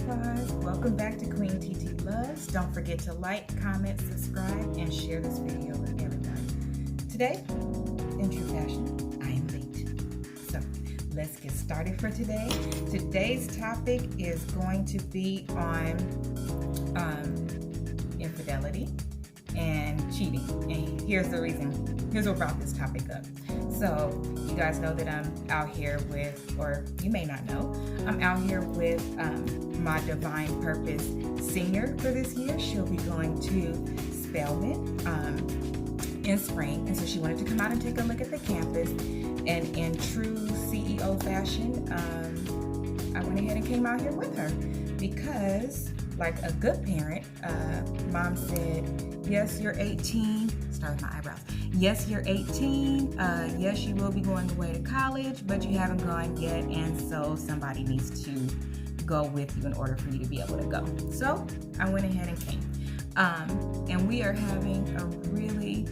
butterflies. Welcome back to QueenTitiLoves. Don't forget to like, comment, subscribe, and share this video with everybody. Today, in true fashion, I am late. So let's get started for today. Today's topic is going to be on infidelity and cheating. And here's the reason. Here's what brought this topic up. So you guys know that I'm out here with, or you may not know, I'm out here with my Divine Purpose senior for this year. She'll be going to Spelman in spring, and so she wanted to come out and take a look at the campus. And in true CEO fashion, I went ahead and came out here with her because, like a good parent, Mom said, yes, you're 18. Start with my eyebrows. Yes, you're 18. Yes, you will be going away to college, but you haven't gone yet, and so somebody needs to go with you in order for you to be able to go. So I went ahead and came. And we are having a really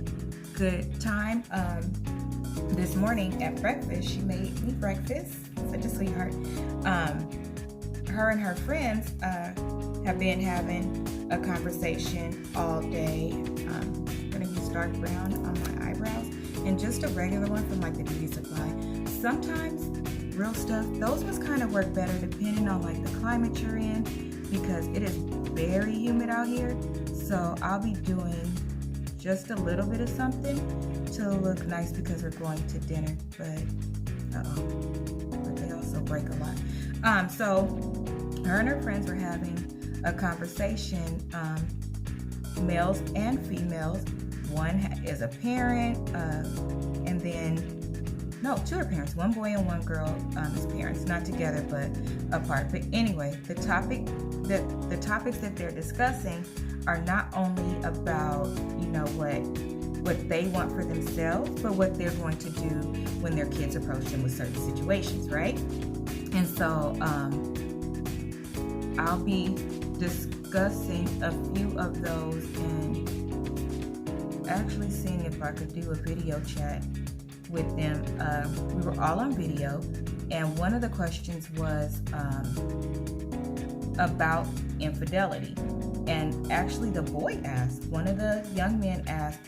good time. This morning at breakfast, she made me breakfast. Such a sweetheart. Her and her friends have been having a conversation all day. I'm gonna use dark brown on my eyebrows and just a regular one from like the beauty supply. Sometimes real stuff, those ones kind of work better depending on like the climate you're in, because it is very humid out here. So I'll be doing just a little bit of something to look nice because we're going to dinner, but they also break a lot. So her and her friends were having a conversation, males and females. One is a parent, and then, no, two are parents. One boy and one girl is parents, not together but apart. But anyway, the topics that they're discussing are not only about, you know, what they want for themselves, but what they're going to do when their kids approach them with certain situations, right? And so I'll be discussing a few of those and actually seeing if I could do a video chat with them. We were all on video, and one of the questions was about infidelity. And actually the boy asked, one of the young men asked,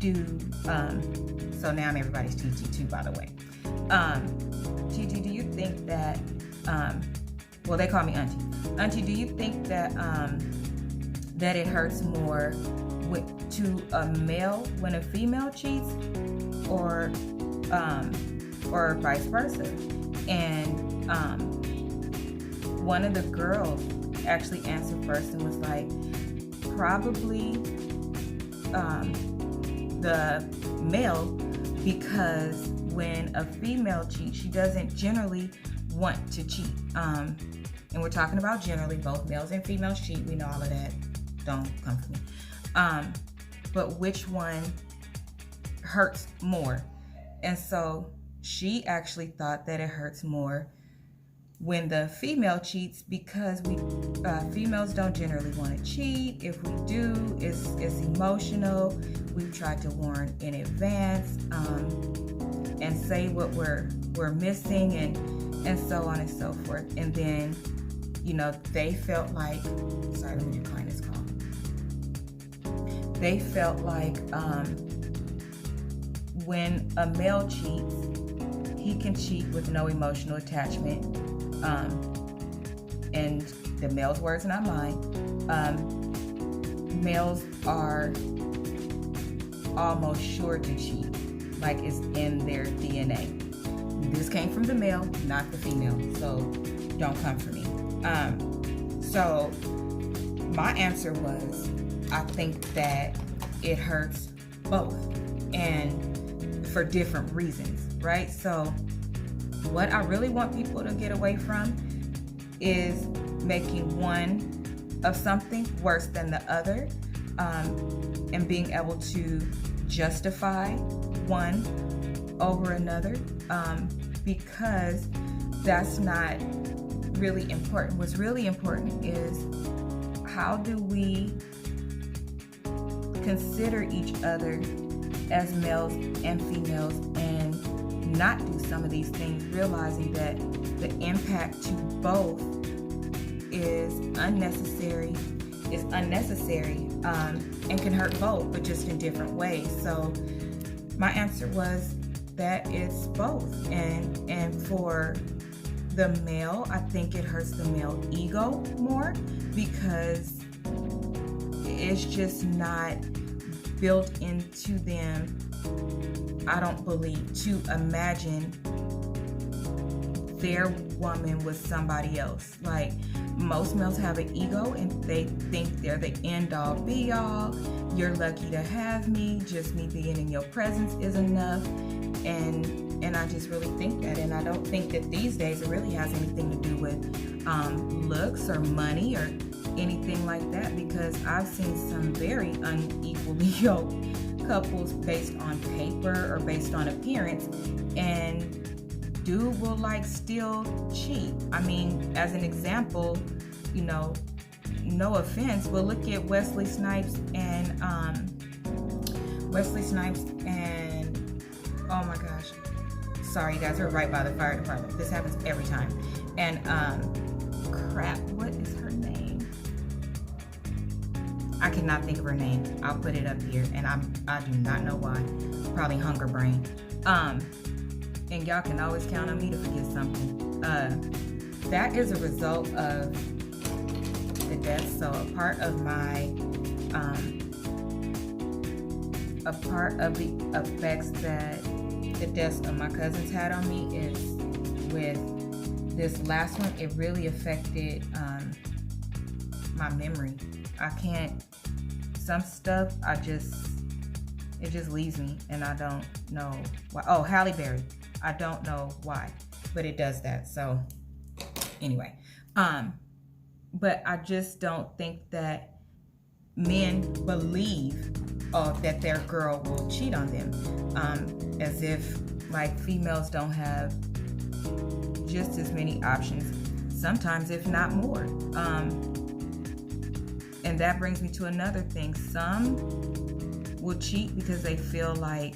so now I'm everybody's TT too, by the way. TT, do you think that, well, they call me Auntie. Auntie, do you think that that it hurts more to a male when a female cheats, or vice versa? And one of the girls actually answered first and was like, probably the male, because when a female cheats, she doesn't generally want to cheat. And we're talking about generally, both males and females cheat. We know all of that. Don't come for me. But which one hurts more? And so she actually thought that it hurts more when the female cheats, because we females don't generally want to cheat. If we do, it's emotional. We've tried to warn in advance and say what we're missing and so on and so forth. And then, you know, they felt like, sorry, let me decline this call. They felt like when a male cheats, he can cheat with no emotional attachment. And the male's words, not mine. Males are almost sure to cheat, like it's in their DNA. This came from the male, not the female, so don't come for me. So my answer was, I think that it hurts both, and for different reasons, right? So what I really want people to get away from is making one of something worse than the other, and being able to justify one over another, because that's not really important. What's really important is, how do we consider each other as males and females and not do some of these things, realizing that the impact to both is unnecessary, and can hurt both, but just in different ways. So my answer was that it's both. And for the male, I think it hurts the male ego more because it's just not built into them, I don't believe, to imagine their woman with somebody else. Like, most males have an ego and they think they're the end all be all. You're lucky to have me. Just me being in your presence is enough. And I just really think that. And I don't think that these days it really has anything to do with looks or money or anything like that, because I've seen some very unequally yoked couples based on paper or based on appearance, and dude will like still cheat. I mean, as an example, you know, no offense, but look at Wesley Snipes and oh my gosh, sorry guys, we're right by the fire department. This happens every time. And crap, what is her name? I cannot think of her name. I'll put it up here, and I do not know why. Probably hunger brain. And y'all can always count on me to forget something. That is a result of the death. So a part of the effects that the deaths of my cousins had on me is with this last one. It really affected my memory. I can't. Some stuff it just leaves me, and I don't know why. Oh, Halle Berry. I don't know why, but it does that. So anyway, but I just don't think that men believe that their girl will cheat on them, as if like females don't have just as many options, sometimes if not more. And that brings me to another thing. Some will cheat because they feel like,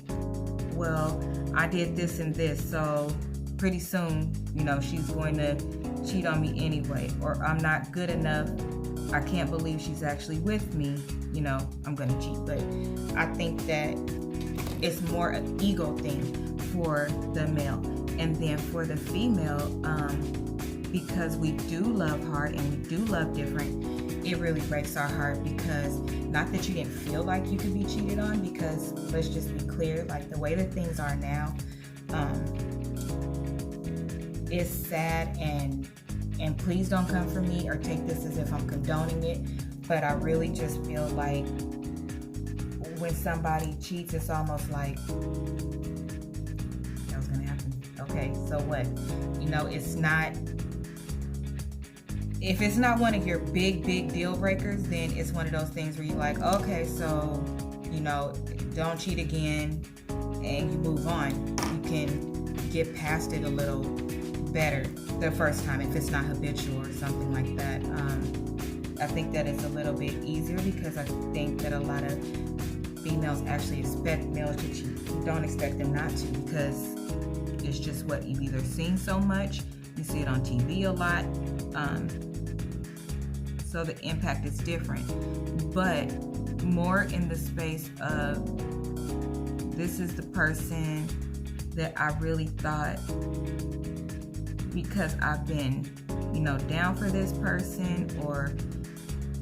well, I did this and this, so pretty soon, you know, she's going to cheat on me anyway, or I'm not good enough, I can't believe she's actually with me, you know, I'm going to cheat. But I think that it's more an ego thing for the male. And then for the female, because we do love hard and we do love different, it really breaks our heart, because not that you didn't feel like you could be cheated on, because let's just be clear, like the way that things are now, it's sad, and please don't come for me or take this as if I'm condoning it, but I really just feel like when somebody cheats, it's almost like that was gonna happen. Okay, so what? You know, it's not. If it's not one of your big deal breakers, then it's one of those things where you're like, okay, so, you know, don't cheat again, and you move on. You can get past it a little better the first time if it's not habitual or something like that. I think that it's a little bit easier, because I think that a lot of females actually expect males to cheat. Don't expect them not to, because it's just what you've either seen so much, you see it on TV a lot, so the impact is different, but more in the space of, this is the person that I really thought, because I've been, you know, down for this person, or,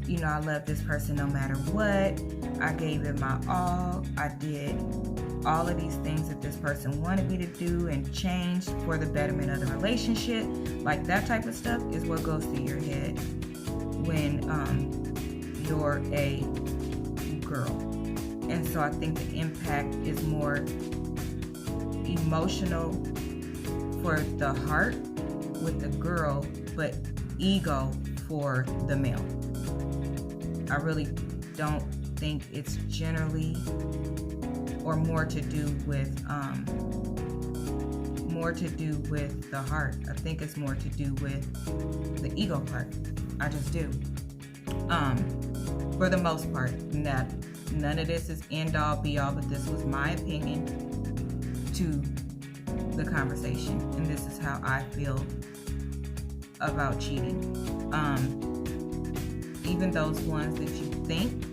you know, I love this person no matter what, I gave it my all, I did all of these things that this person wanted me to do and changed for the betterment of the relationship. Like, that type of stuff is what goes through your head when you're a girl. And so I think the impact is more emotional for the heart with the girl, but ego for the male. I really don't think it's generally, or more to do with the heart. I think it's more to do with the ego part. I just do. For the most part. None of this is end all be all, but this was my opinion to the conversation, and this is how I feel about cheating. even those ones that you think,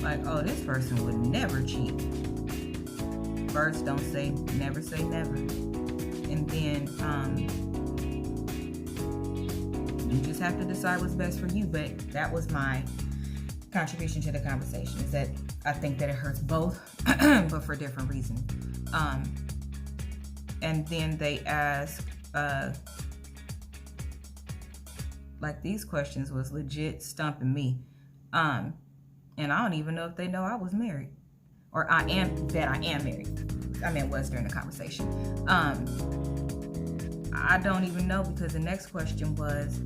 like, oh, this person would never cheat. First, don't say never, say never. And then you just have to decide what's best for you. But that was my contribution to the conversation, is that I think that it hurts both, but for different reasons. And then they ask, like, these questions was legit stumping me. And I don't even know if they know I was married, or I am married. I meant was during the conversation. I don't even know, because the next question was,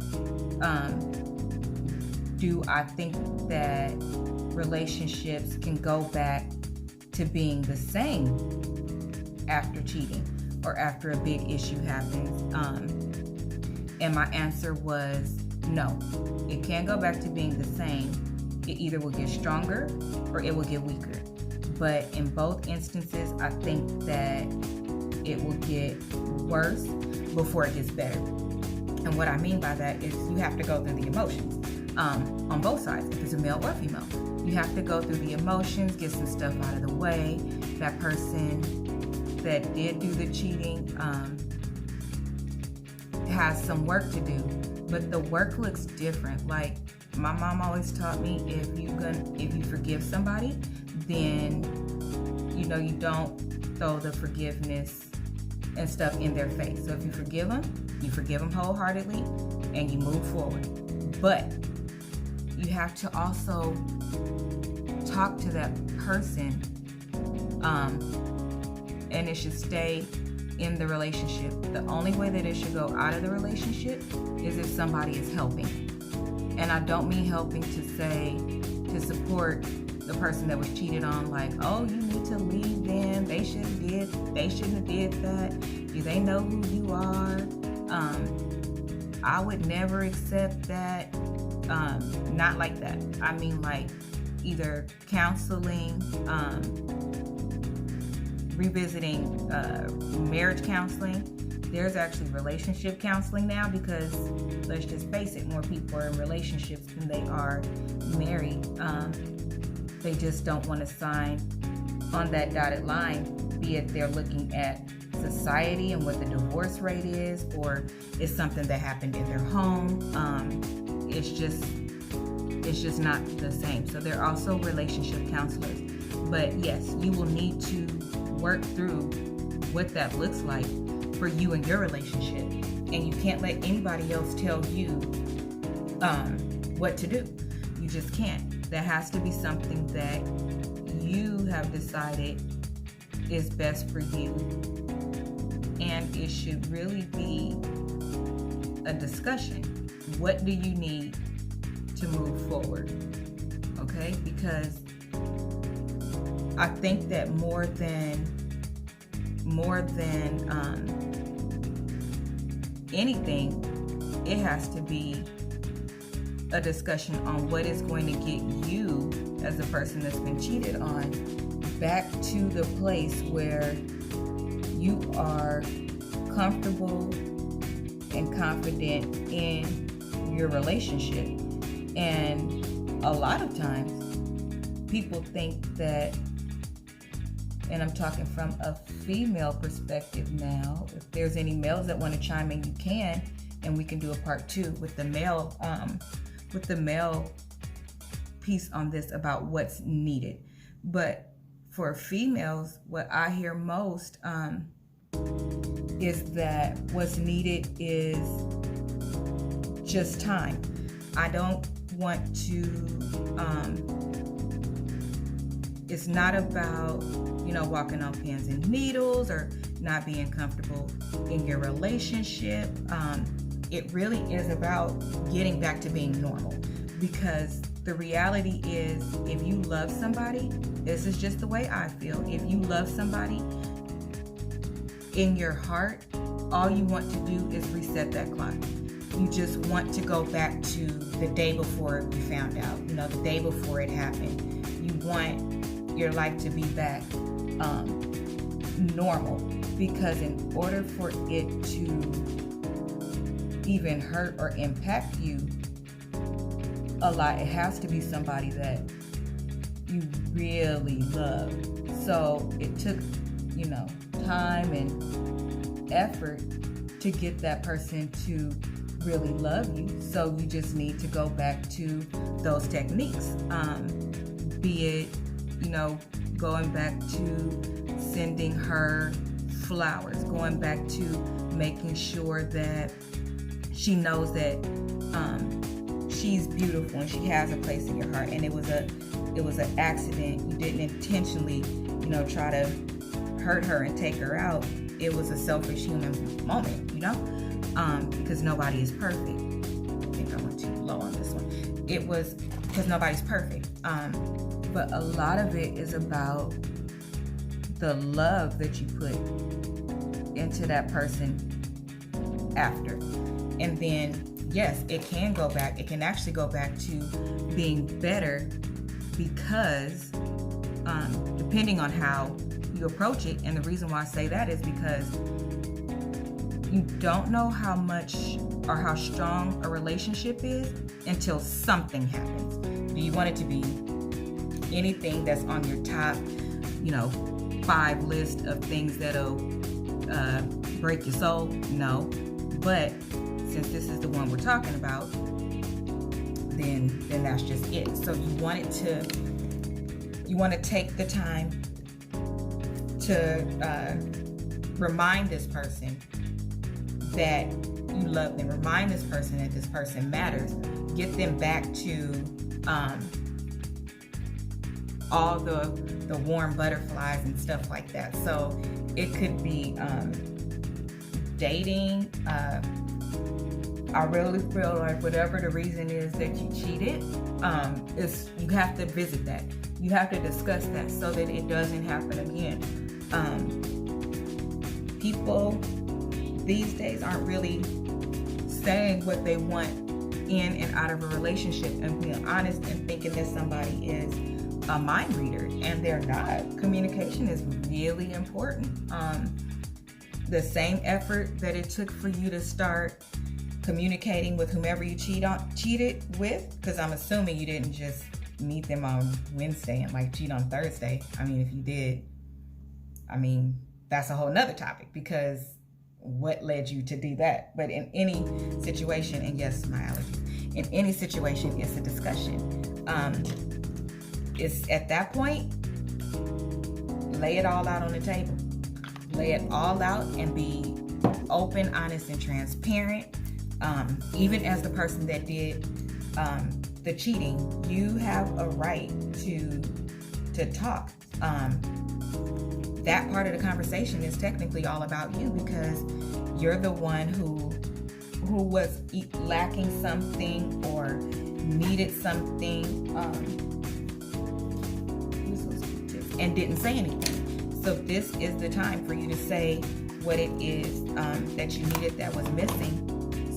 do I think that relationships can go back to being the same after cheating or after a big issue happens? And my answer was no. It can't go back to being the same. It either will get stronger or it will get weaker. But in both instances, I think that it will get worse before it gets better. And what I mean by that is you have to go through the emotions on both sides, if it's a male or female. You have to go through the emotions, get some stuff out of the way. That person that did do the cheating has some work to do, but the work looks different. Like, my mom always taught me, if you forgive somebody, then you don't throw the forgiveness and stuff in their face. So if you forgive them wholeheartedly, and you move forward. But you have to also talk to that person, and it should stay in the relationship. The only way that it should go out of the relationship is if somebody is helping. And I don't mean helping to support the person that was cheated on, like, oh, you need to leave them, they shouldn't have did that, do they know who you are? I would never accept that. Not like that. I mean, like, either counseling, revisiting marriage counseling. There's actually relationship counseling now, because let's just face it, more people are in relationships than they are married. They just don't want to sign on that dotted line, be it they're looking at society and what the divorce rate is, or it's something that happened in their home. It's just not the same. So they're also relationship counselors. But yes, you will need to work through what that looks like for you and your relationship. And you can't let anybody else tell you what to do. You just can't. That has to be something that you have decided is best for you. And it should really be a discussion. What do you need to move forward? Okay? Because I think that more than anything, it has to be a discussion on what is going to get you, as a person that's been cheated on, back to the place where you are comfortable and confident in your relationship. And a lot of times people think that, and I'm talking from a female perspective now, if there's any males that want to chime in, you can, and we can do a part 2 with the male piece on this about what's needed. But for females, what I hear most is that what's needed is just time. I don't want to, it's not about, walking on pins and needles or not being comfortable in your relationship. It really is about getting back to being normal, because the reality is, if you love somebody, this is just the way I feel. If you love somebody in your heart, all you want to do is reset that clock. You just want to go back to the day before you found out, the day before it happened. You want your life to be back normal, because in order for it to even hurt or impact you, a lot. It has to be somebody that you really love. So it took, time and effort to get that person to really love you. So you just need to go back to those techniques. Be it, going back to sending her flowers, going back to making sure that she knows that she's beautiful and she has a place in your heart. And it was an accident. You didn't intentionally, try to hurt her and take her out. It was a selfish human moment, because nobody is perfect. I think I went too low on this one. It was because nobody's perfect. But a lot of it is about the love that you put into that person after. And then, yes, it can go back. It can actually go back to being better because depending on how you approach it. And the reason why I say that is because you don't know how much or how strong a relationship is until something happens. Do you want it to be anything that's on your top, 5 list of things that'll break your soul? No. But since this is the one we're talking about, then that's just it. So you want to take the time to remind this person that you love them. Remind this person that this person matters. Get them back to all the warm butterflies and stuff like that. So it could be dating. I really feel like whatever the reason is that you cheated, you have to visit that. You have to discuss that so that it doesn't happen again. People these days aren't really saying what they want in and out of a relationship and being honest and thinking that somebody is a mind reader, and they're not. Communication is really important. The same effort that it took for you to start communicating with whomever you cheated with, because I'm assuming you didn't just meet them on Wednesday and cheat on Thursday. I mean, if you did, that's a whole nother topic, because what led you to do that? But in any situation, and yes, my allergies, in any situation, it's a discussion. It's at that point, lay it all out on the table. Lay it all out and be open, honest, and transparent. Even as the person that did the cheating, you have a right to talk. That part of the conversation is technically all about you, because you're the one who was lacking something or needed something and didn't say anything. So this is the time for you to say what it is that you needed that was missing,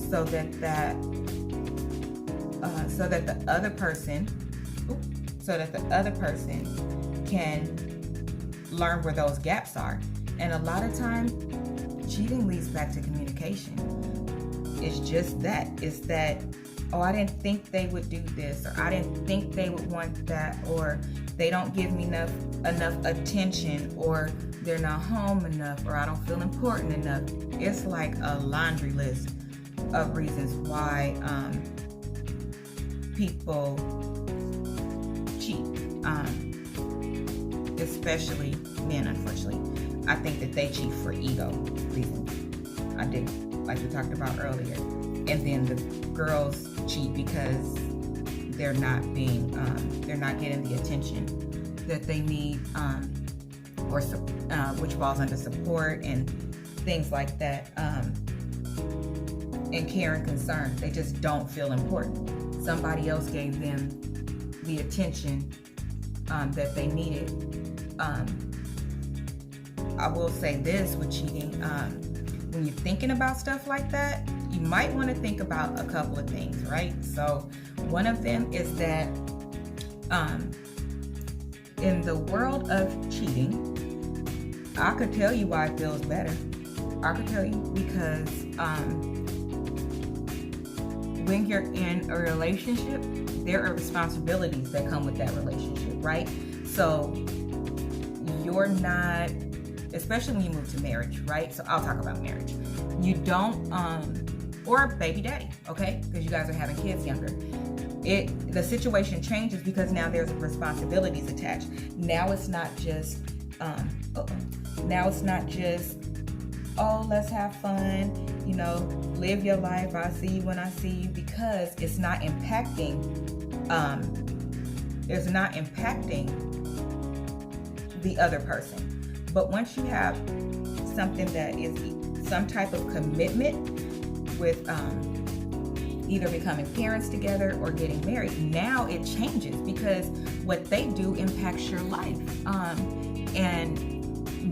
so that the other person can learn where those gaps are. And a lot of times, cheating leads back to communication. It's just that. It's that, oh, I didn't think they would do this, or I didn't think they would want that, or they don't give me enough attention, or they're not home enough, or I don't feel important enough. It's like a laundry list of reasons why people cheat, especially men, unfortunately. I think that they cheat for ego reasons. I do, like we talked about earlier. And then the girls cheat because they're not getting the attention that they need, which falls under support and things like that, and care and concern. They just don't feel important. Somebody else gave them the attention that they needed. I will say this with cheating, when you're thinking about stuff like that, you might want to think about a couple of things, right? So one of them is that in the world of cheating, I could tell you why it feels better. I could tell you because when you're in a relationship, there are responsibilities that come with that relationship, right? So you're not, especially when you move to marriage, right? So I'll talk about marriage. You don't, or baby daddy, okay? Because you guys are having kids younger. The situation changes because now there's responsibilities attached. Now it's not just, oh, let's have fun, you know, live your life, I'll see you when I see you, because it's not impacting, the other person. But once you have something that is some type of commitment with either becoming parents together or getting married, now it changes because what they do impacts your life. And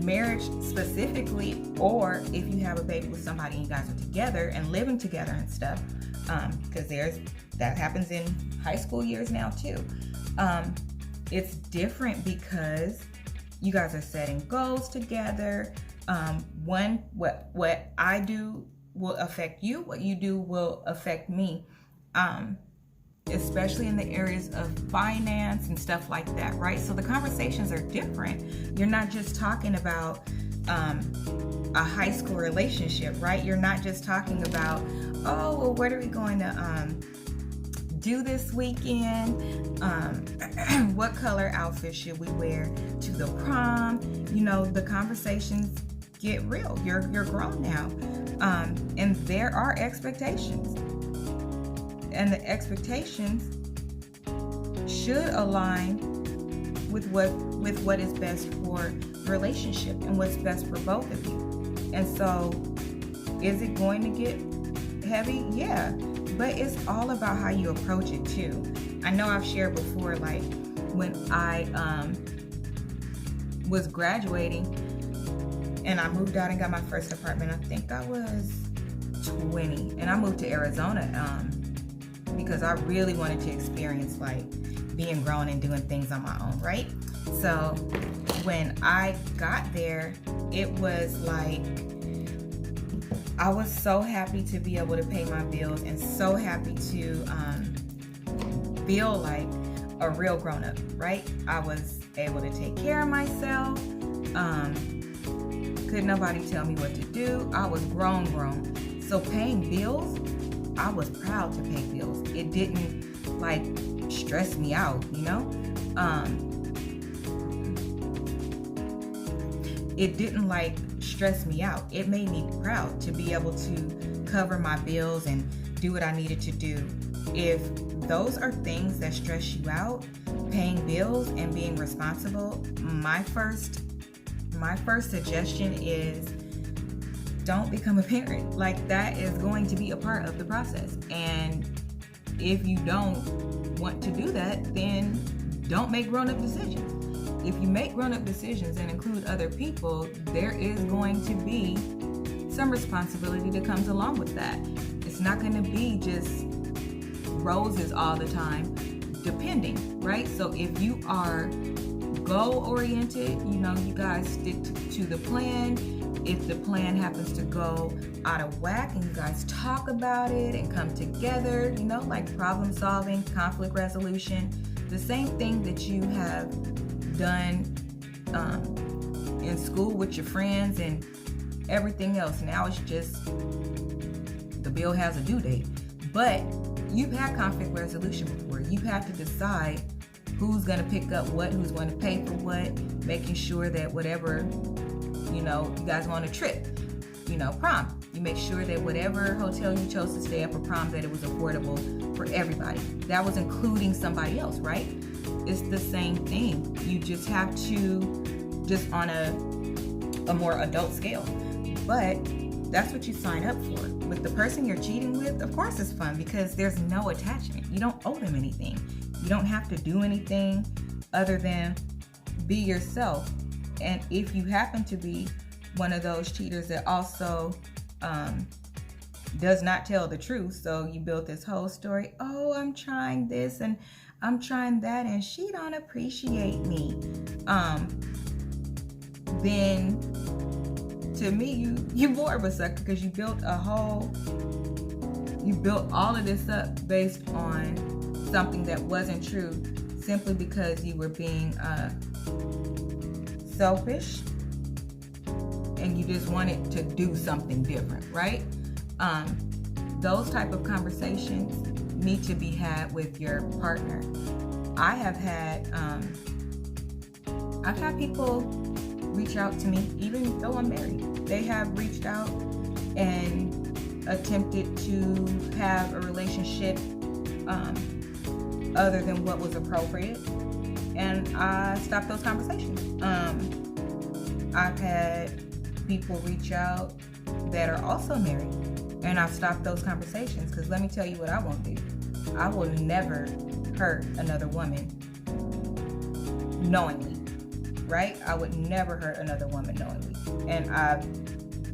marriage specifically, or if you have a baby with somebody and you guys are together and living together and stuff, because that happens in high school years now too. It's different because you guys are setting goals together. What I do will affect you. What you do will affect me. Especially in the areas of finance and stuff like that, right? So the conversations are different. You're not just talking about a high school relationship, right? You're not just talking about, oh, well, what are we going to do this weekend? What color outfit should we wear to the prom? You know, the conversations get real. You're grown now. And there are expectations. And the expectations should align with what is best for the relationship and what's best for both of you. And so, is it going to get heavy? Yeah, but it's all about how you approach it too. I know I've shared before, like when I was graduating and I moved out and got my first apartment. I think I was 20, and I moved to Arizona. Because I really wanted to experience like being grown and doing things on my own, right? So when I got there, it was like, I was so happy to be able to pay my bills and so happy to feel like a real grown-up, right? I was able to take care of myself. Couldn't nobody tell me what to do. I was grown. So paying bills, I was proud to pay bills. It didn't like stress me out, you know? It didn't like stress me out. It made me proud to be able to cover my bills and do what I needed to do. If those are things that stress you out, paying bills and being responsible, my first suggestion is don't become a parent. Like, that is going to be a part of the process. And if you don't want to do that, then don't make grown-up decisions. If you make grown-up decisions and include other people, there is going to be some responsibility that comes along with that. It's not going to be just roses all the time, depending, right? So if you are goal-oriented, you know, you guys stick to the plan. If the plan happens to go out of whack and you guys talk about it and come together, you know, like problem solving, conflict resolution, the same thing that you have done in school with your friends and everything else. Now it's just the bill has a due date. But you've had conflict resolution before. You've had to decide who's going to pick up what, who's going to pay for what, making sure that whatever, you know, you guys go on a trip, you know, prom. You make sure that whatever hotel you chose to stay at for prom, that it was affordable for everybody. That was including somebody else, right? It's the same thing. You just have to, just on a more adult scale. But that's what you sign up for. With the person you're cheating with, of course it's fun because there's no attachment. You don't owe them anything. You don't have to do anything other than be yourself. And if you happen to be one of those cheaters that also does not tell the truth, so you built this whole story, oh, I'm trying this and I'm trying that and she don't appreciate me, then to me, you more of a sucker because you built a whole You built all of this up based on something that wasn't true, simply because you were being selfish and you just wanted to do something different, right? Those type of conversations need to be had with your partner. I've had people reach out to me, even though I'm married. They have reached out and attempted to have a relationship other than what was appropriate, and I stopped those conversations. I've had people reach out that are also married, and I've stopped those conversations, because let me tell you what I won't do. I will never hurt another woman knowingly, right? I would never hurt another woman knowingly, and I've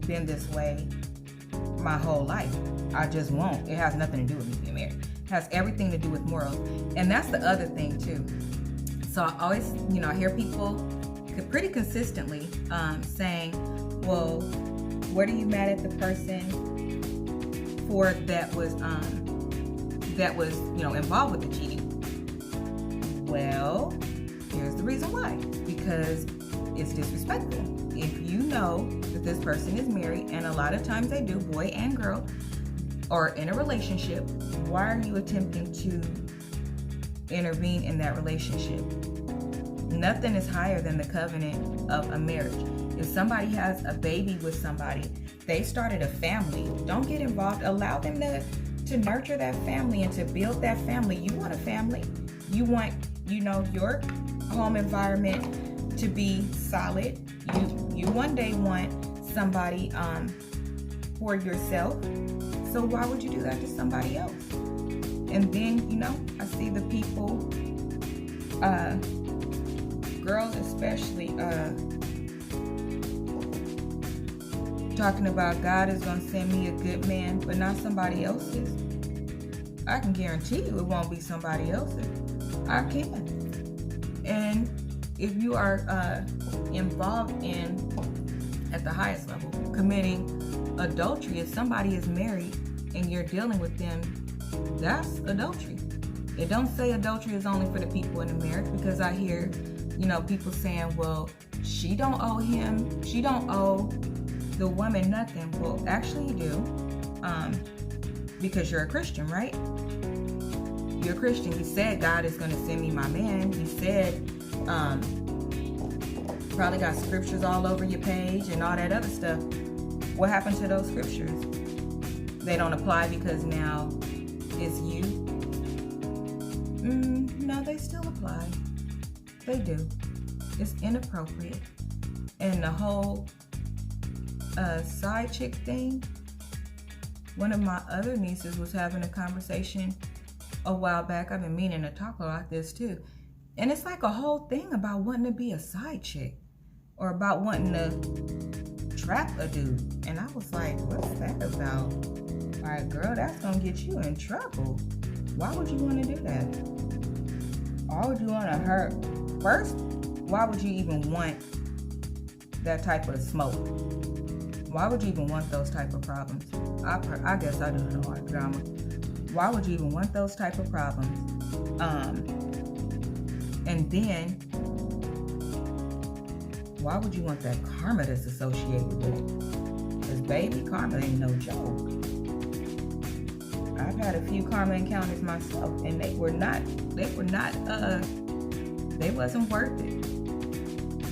been this way my whole life. I just won't. It has nothing to do with me being married. It has everything to do with morals. And that's the other thing too. So I always, I hear people pretty consistently saying, well, what are you mad at the person for that was involved with the cheating? Well, here's the reason why. Because it's disrespectful. If you know that this person is married, and a lot of times they do, boy and girl, or in a relationship, why are you attempting to intervene in that relationship? Nothing is higher than the covenant of a marriage. If somebody has a baby with somebody, they started a family, don't get involved. Allow them to nurture that family and to build that family. You want a family. You want, your home environment to be solid. You one day want somebody for yourself. So why would you do that to somebody else? And then, I see the people, girls especially, talking about God is going to send me a good man, but not somebody else's. I can guarantee you it won't be somebody else's. I can. And if you are involved in, at the highest level, committing adultery, if somebody is married and you're dealing with them, that's adultery. It don't say adultery is only for the people in the marriage, because I hear, people saying, well, she don't owe him, she don't owe the woman nothing. Well, actually you do, because you're a Christian, right? You're a Christian. You said God is going to send me my man. You said, probably got scriptures all over your page and all that other stuff. What happened to those scriptures? They don't apply because now it's you? No, they still apply. They do. It's inappropriate. And the whole side chick thing, one of my other nieces was having a conversation a while back. I've been meaning to talk about this too. And it's like a whole thing about wanting to be a side chick, or about wanting to trap a dude. And I was like, what's that about? All right, girl, that's gonna get you in trouble. Why would you want to do that? Why would you want to hurt? First, why would you even want that type of smoke? Why would you even want those type of problems? I guess I do know our drama. Why would you even want those type of problems? And then, why would you want that karma that's associated with it? Because baby, karma ain't no joke. I've had a few karma encounters myself, and they wasn't worth it.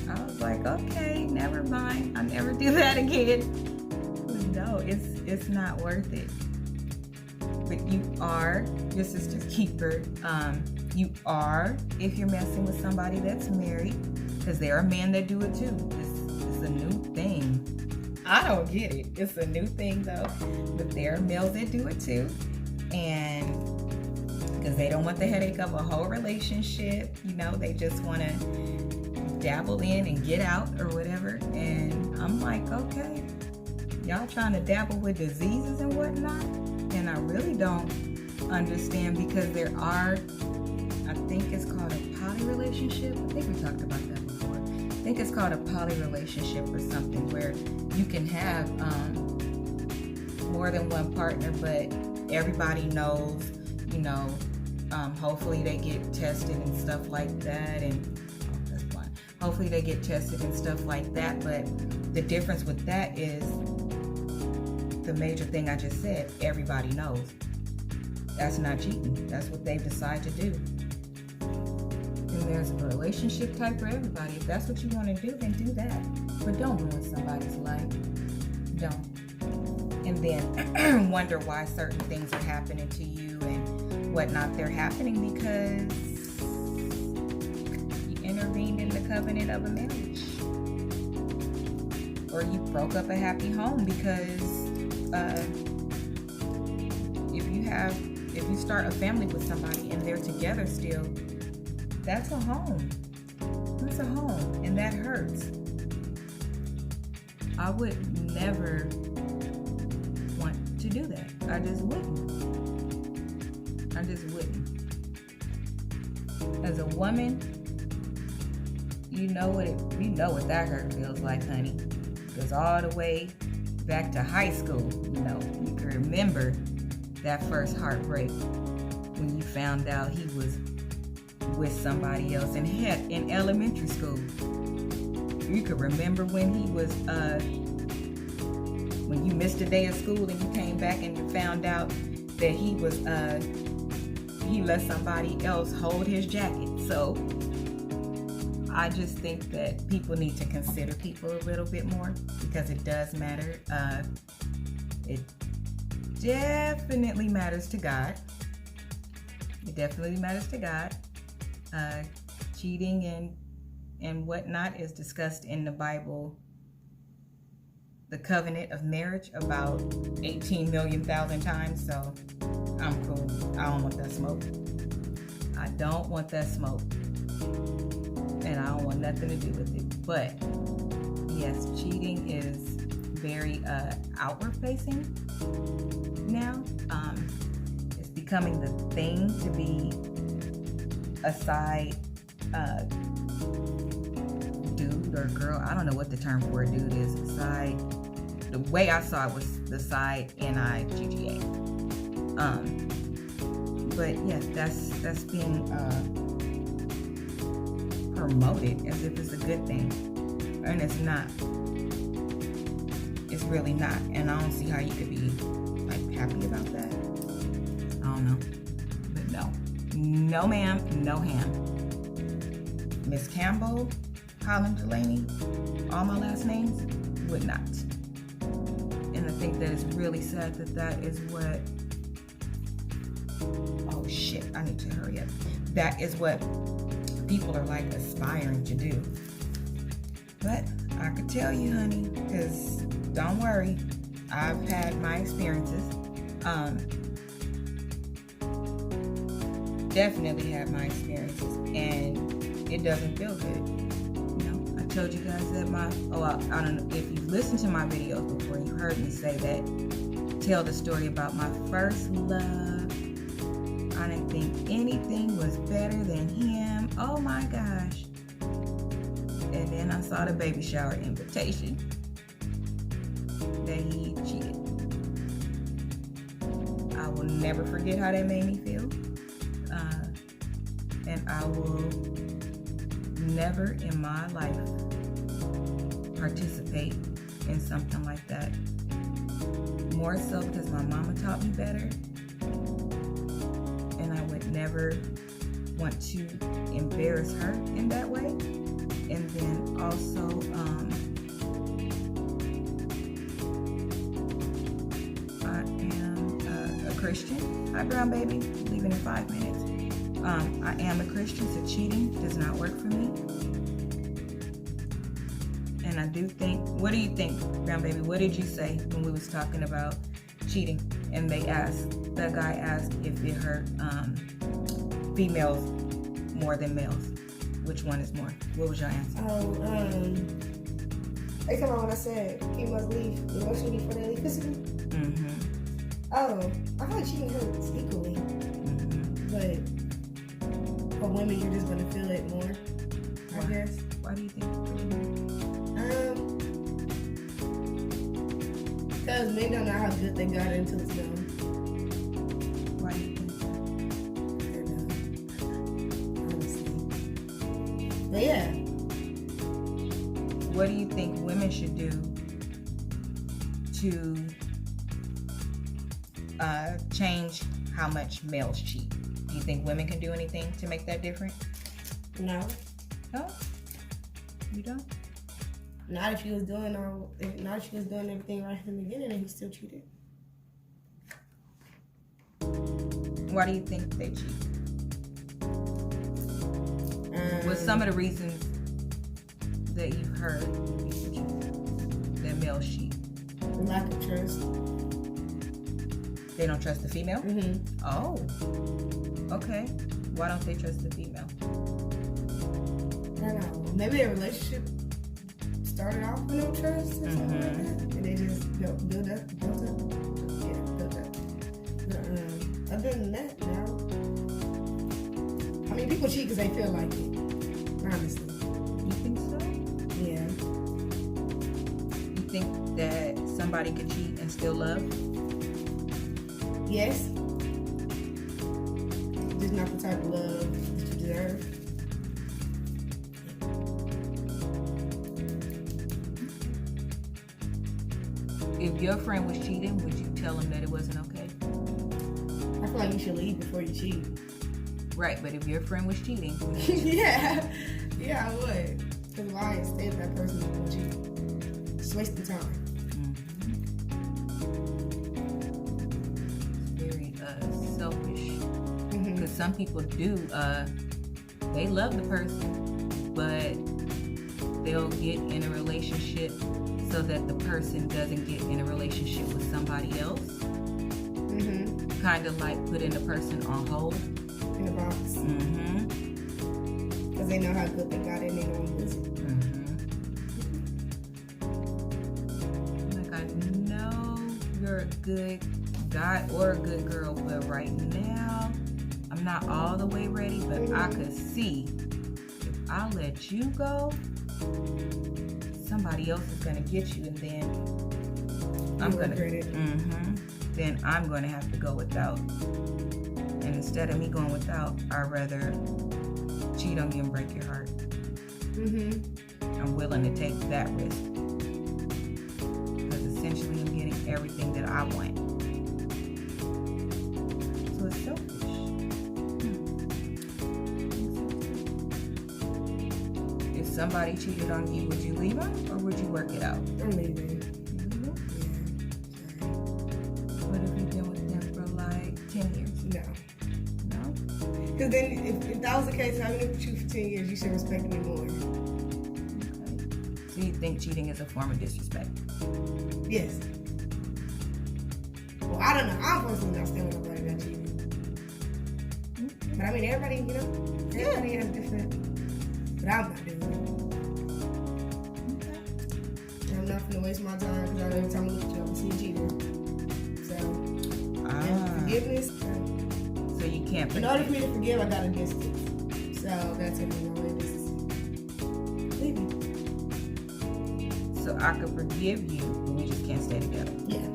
I was like, okay, never mind. I'll never do that again. No, it's not worth it. But you are your sister's keeper. You are, if you're messing with somebody that's married, because there are men that do it too. It's a new thing. I don't get it. It's a new thing though. But there are males that do it too. And because they don't want the headache of a whole relationship, they just want to dabble in and get out or whatever. And I'm like, okay, y'all trying to dabble with diseases and whatnot? And I really don't understand, because there are, I think it's called a poly relationship. I think we talked about that before. I think it's called a poly relationship or something, where you can have more than one partner, but everybody knows, you know, hopefully they get tested and stuff like that, and that's fine. Hopefully they get tested and stuff like that, but the difference with that is the major thing I just said, everybody knows. That's not cheating. That's what they've decided to do. And there's a relationship type for everybody. If that's what you want to do, then do that. But don't ruin somebody's life. Don't. And then wonder why certain things are happening to you and whatnot. They're happening because you intervened in the covenant of a marriage. Or you broke up a happy home because if you start a family with somebody and they're together still, that's a home. That's a home, and that hurts. I would never want to do that. I just wouldn't. As a woman, you know what that hurt feels like, honey. Because all the way back to high school, you know, you can remember that first heartbreak when you found out he was with somebody else in elementary school. You could remember when he was when you missed a day of school and you came back and you found out that he was he let somebody else hold his jacket. So I just think that people need to consider people a little bit more, because it does matter. It definitely matters to God. It definitely matters to God. Cheating and whatnot is discussed in the Bible, the covenant of marriage, about 18 million thousand times. So I'm cool. I don't want that smoke. I don't want that smoke. And I don't want nothing to do with it. But yes, cheating is very outward facing now. It's becoming the thing to be a side dude or girl. I don't know what the term for a dude is. Side. The way I saw it was the side NIGGA. But yes, that's being promoted as if it's a good thing, and it's not. It's really not, and I don't see how you could be like happy about that. I don't know, but no ma'am, no ham. Miss Campbell, Holland Delaney, all my last names would not. And I think that it's really sad that is what. Oh shit! I need to hurry up. That is what people are like aspiring to do. But I could tell you, honey, because don't worry, I've had my experiences. Definitely had my experiences, and it doesn't feel good. You know, I told you guys that I don't know if you've listened to my videos before. You heard me say that. Tell the story about my first love. I didn't think anything was better than him. Oh my gosh. And then I saw the baby shower invitation that he cheated. I will never forget how that made me feel. And I will never in my life participate in something like that. More so because my mama taught me better. And I would never want to embarrass her in that way. And then also, I am a Christian. Hi, brown baby. Leaving in 5 minutes. I am a Christian, so cheating does not work for me. And I do think, what do you think, brown baby? What did you say when we was talking about cheating? And that guy asked if it hurt females more than males. Which one is more? What was your answer? They come on when I said females leave emotionally before they leave physically. Mm-hmm. Oh, I feel like cheating hurts equally. Mm-hmm. But for women, you're just gonna feel it more, I guess. Why do you think it's really more? Because men don't know how good they got it until it's done. But yeah. What do you think women should do to change how much males cheat? Do you think women can do anything to make that different? No. No? You don't? Not if she was doing everything right from the beginning and he still cheated. Why do you think they cheat? What's some of the reasons that you've heard that males cheat? Lack of trust. They don't trust the female? Mm-hmm. Oh. Okay. Why don't they trust the female? I don't know. Maybe their relationship started off with no trust or something like that. And they just built up. Yeah, built up. But, other than that, no. I mean, people cheat because they feel like it. Honestly. You think so? Yeah. You think that somebody could cheat and still love? Yes. Just not the type of love that you deserve. If your friend was cheating, would you tell him that it wasn't okay? I feel like you should leave before you cheat. Right, but if your friend was cheating, would you? Yeah, I would. Because why stay with that person if you cheat? It's wasting time. It's very selfish. Because some people do, they love the person, but they'll get in a relationship so that the person doesn't get in a relationship with somebody else. Kind of like putting the person on hold. In a box. Because they know how good they got it and they don't lose it. Like, I know you're a good guy or a good girl, but right now, I'm not all the way ready, but I could see if I let you go, somebody else is going to get you, and then I'm going to then I'm going to have to go without. And instead of me going without, I'd rather cheat on you and break your heart. I'm willing to take that risk. Because essentially I'm getting everything that I want. So it's selfish. If somebody cheated on you, would you leave them or would you work it out? I'm leaving. What if you've been with them for like 10 years? No. No? Because then if that was the case, I've been with you for 10 years, you should respect me more. Okay. So you think cheating is a form of disrespect? Yes. Well, I don't know. I'm personally not standing with nobody that cheated. But I mean, everybody, everybody has different. But I'm not doing it. And I'm not going to waste my time because I know every time I look at you, I'm seeing cheating. So, forgiveness. So you can't forgive. In order for me to forgive, I got a distance. So that's everything my way. This is leaving. So I could forgive you, but we just can't stay together. Yeah.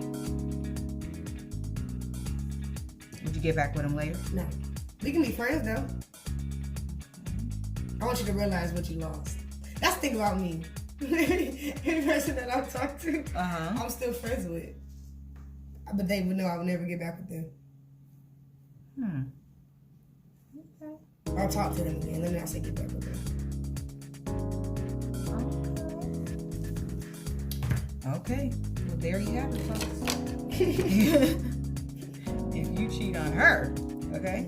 Would you get back with him later? No. We can be friends though. I want you to realize what you lost. That's the thing about me. Any person that I've talked to, I'm still friends with. But they would know I would never get back with them. Okay. I'll talk to them again. Let me not say get back with them. Okay. Well, there you have it, folks. If you cheat on her, okay,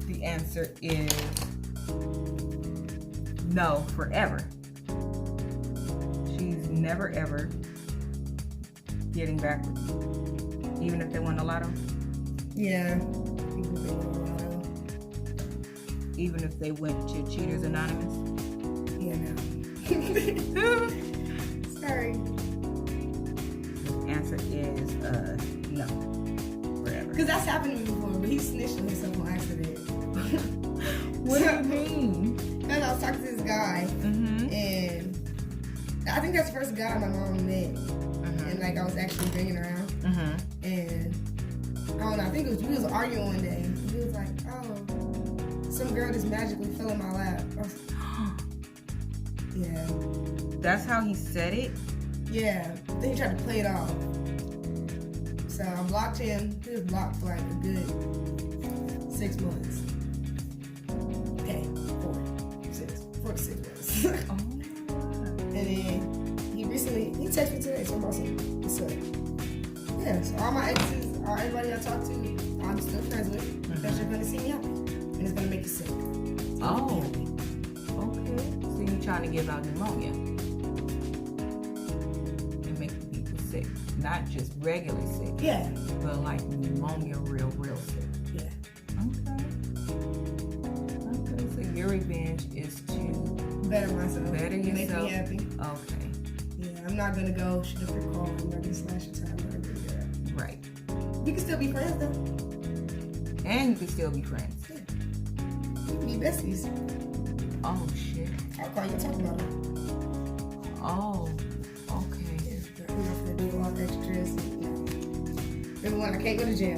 the answer is no forever. She's never ever getting back with you, even if they won the lotto. Yeah. Even if they went to Cheaters Anonymous. Yeah, no. Sorry. The answer is no. Forever. Because that's happened to me before, but he snitched on himself on accident. What do you mean? Because I was talking to this guy, and I think that's the first guy my mom met. And like I was actually bringing around. And I don't know, I think we was arguing one day. He was like, oh, some girl just magically fell in my lap. Yeah. That's how he said it? Yeah. Then he tried to play it off. So I blocked him. He was blocked for like a good 6 months. Okay, 4 to 6 months. Oh. And then he texted me today, so I'm about to say, what's up? Yeah, so all my exes, everybody I talk to, I'm still friends with, because you're gonna see me happy. And it's gonna make you sick. Oh. Okay. So you're trying to give out pneumonia. And make the people sick. Not just regular sick. Yeah. But like pneumonia, real sick. Yeah. Okay. So your revenge is to better myself. Better yourself. Make me happy. Okay. Yeah, I'm not gonna go shoot up your car. I'm not gonna slash your time. I'm not gonna do that. Right. We can still be friends though. And you can still be friends. Yeah. We can be besties. Oh shit. I'll call you and talk about it. Oh. Okay. Yeah, I'm not gonna do all that stress. Number one, I can't go to jail.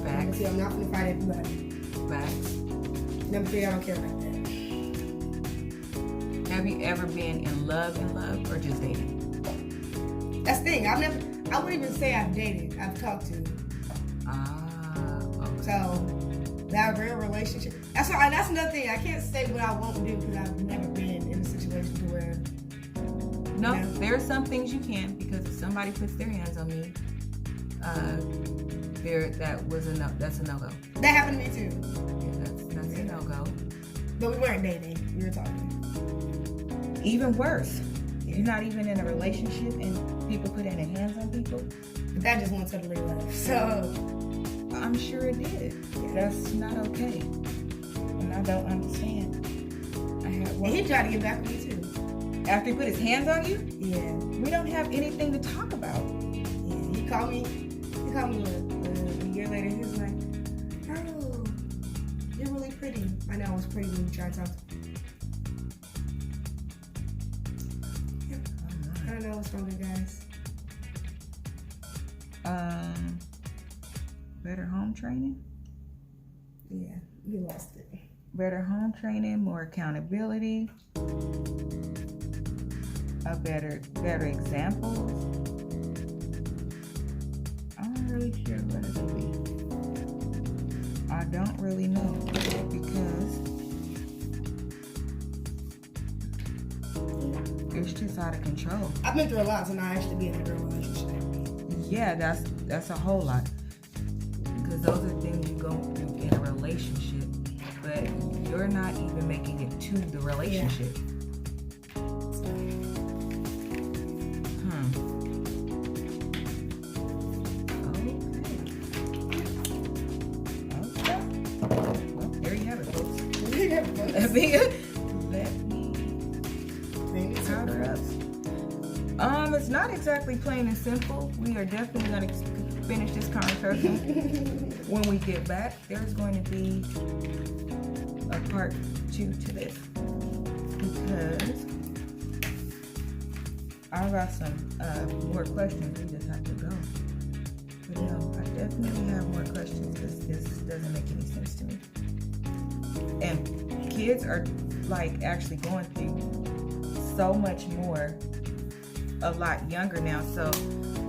Facts. Number two, I'm not gonna fight everybody. Facts. Number three, I don't care like that. Have you ever been in love or just dating? That's the thing. I wouldn't even say I've dated. I've talked to. Okay. So that real relationship. That's another thing. I can't say what I won't do because I've never been in a situation to where. No, you know, there are some things you can, because if somebody puts their hands on me, that's a no-go. that happened to me too. Yeah, that's a no-go. But we weren't dating. We were talking. Even worse, Yeah. you're not even in a relationship and people putting their hands on people. But that just went totally left. So I'm sure it did. That's not okay. And I don't understand. and he tried to get back with me too. After he put his hands on you? Yeah. We don't have anything to talk about. Yeah. He called me a year later. He was like, "Oh, you're really pretty." I know I was pretty when you tried to talk to me. I don't know what's wrong with you guys. Better home training? Yeah, we lost it. Better home training, more accountability, better examples. I'm not really sure what it will be. I don't really know, because it's just out of control. I've been through a lot to not actually be in a real relationship. Yeah, that's a whole lot. Because those are things you go through in a relationship, but you're not even making it to the relationship. Yeah. Okay. Well, there you have it, folks. Yeah, Let me powder up. It's not exactly plain and simple. We are definitely going to finish this conversation when we get back. There's going to be a part 2 to this, because I've got some more questions. We just have to go. But I definitely have more questions, because this doesn't make any sense to me. And kids are like actually going through so much more a lot younger now. So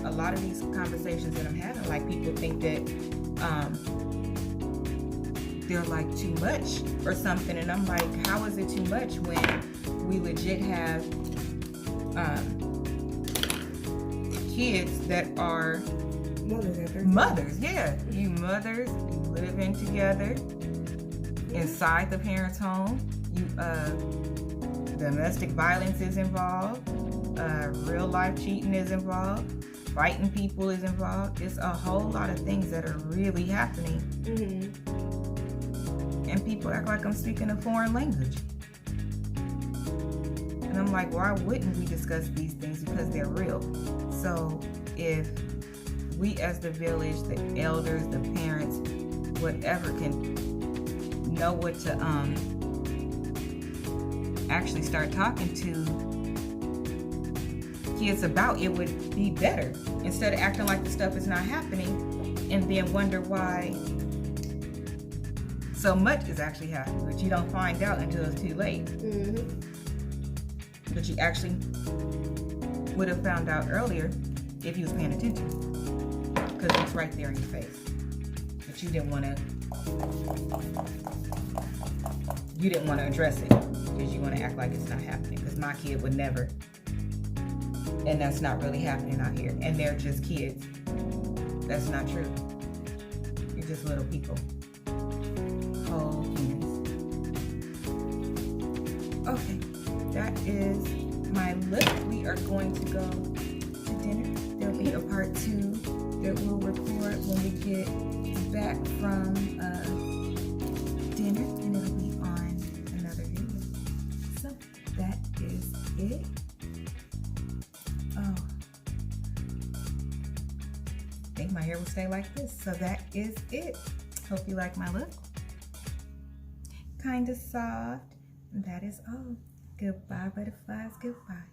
a lot of these conversations that I'm having, like, people think that they're like too much or something, and I'm like, how is it too much when we legit have kids that are mothers? Yeah, you mothers, you living together inside the parents' home. You domestic violence is involved. Real life cheating is involved. Fighting people is involved. It's a whole lot of things that are really happening. And people act like I'm speaking a foreign language. And I'm like, why wouldn't we discuss these things? Because they're real. So if we as the village, the elders, the parents, whatever, can know what to actually start talking to kids about, it would be better, instead of acting like the stuff is not happening and then wonder why so much is actually happening, but you don't find out until it's too late. But you actually would have found out earlier if you was paying attention, because it's right there in your face. But you didn't want to address it, because you want to act like it's not happening. Because my kid would never, and that's not really happening out here. And they're just kids. That's not true. You're just little people. Whole humans. Okay, that is my look. We are going to go to dinner. There'll be a part 2 that we'll record when we get back from dinner, and it'll be on another video. So that is it. Oh, I think my hair will stay like this. So that is it. Hope you like my look. Kind of soft. That is all. Goodbye, butterflies. Goodbye.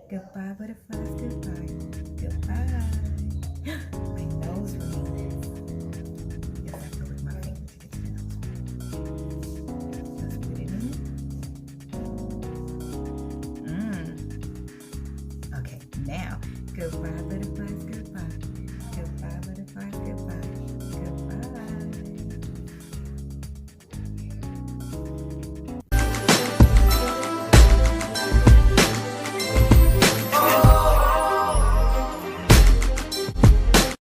Goodbye, butterflies. Goodbye. Goodbye.